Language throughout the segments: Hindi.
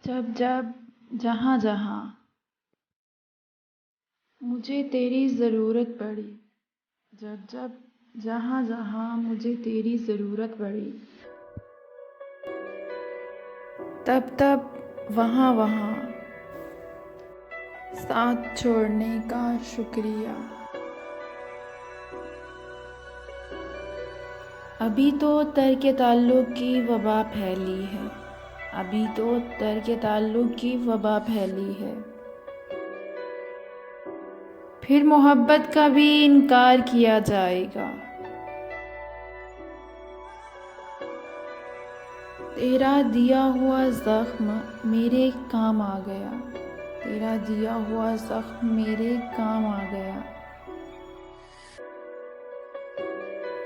जब जब जहाँ जहाँ मुझे तेरी ज़रूरत पड़ी, जब जब जहाँ जहाँ मुझे तेरी ज़रूरत पड़ी, तब तब वहाँ वहाँ साथ छोड़ने का शुक्रिया। अभी तो तर्क ताल्लुक़ की वबा फैली है, अभी तो तर्क ताल्लुक़ की वबा फैली है। फिर मोहब्बत का भी इनकार किया जाएगा। तेरा दिया हुआ ज़ख्म मेरे काम आ गया, तेरा दिया हुआ ज़ख्म मेरे काम आ गया।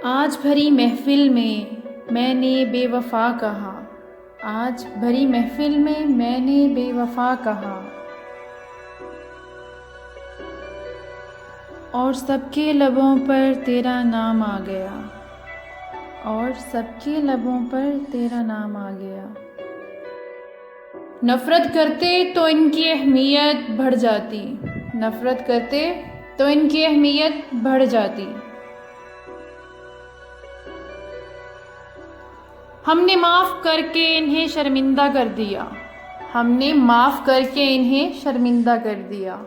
आज भरी महफ़िल में मैंने बेवफ़ा कहा, आज भरी महफ़िल में मैंने बेवफ़ा कहा, और सबके लबों पर तेरा नाम आ गया, और सबके लबों पर तेरा नाम आ गया। नफ़रत करते तो इनकी अहमियत बढ़ जाती, नफ़रत करते तो इनकी अहमियत बढ़ जाती। हमने माफ़ करके इन्हें शर्मिंदा कर दिया, हमने माफ़ करके इन्हें शर्मिंदा कर दिया।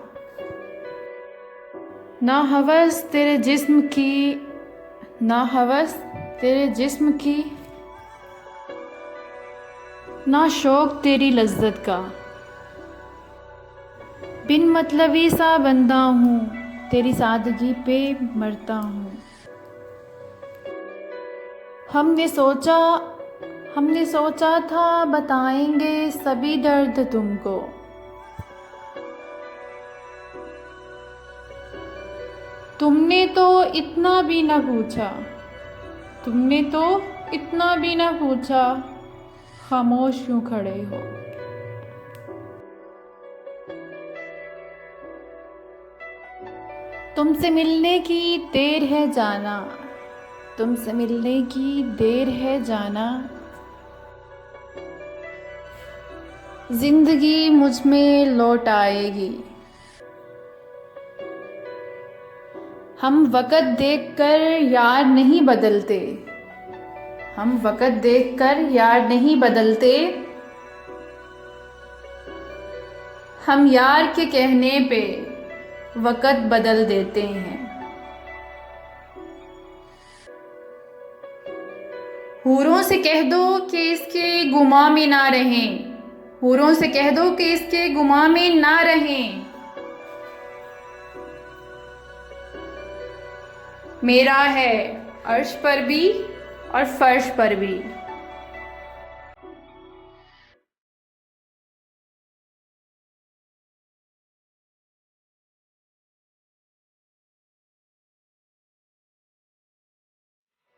ना हवस तेरे जिस्म की, ना हवस तेरे जिस्म की, ना शौक़ तेरी लज्जत का। बिन मतलबी सा बंदा हूँ, तेरी सादगी पे मरता हूँ। हमने सोचा था बताएंगे सभी दर्द तुमको, तुमने तो इतना भी न पूछा, तुमने तो इतना भी न पूछा, खामोश क्यों खड़े हो। तुमसे मिलने की देर है जाना, तुमसे मिलने की देर है जाना। ज़िंदगी मुझ में लौट आएगी। हम वक़्त देखकर यार नहीं बदलते, हम वक़्त देखकर यार नहीं बदलते, हम यार के कहने पे वक़्त बदल देते हैं। हूरों से कह दो कि इसके गुमा में ना रहें, हूरों से कह दो कि इसके गुमा में ना रहें। मेरा है अर्श पर भी और फर्श पर भी,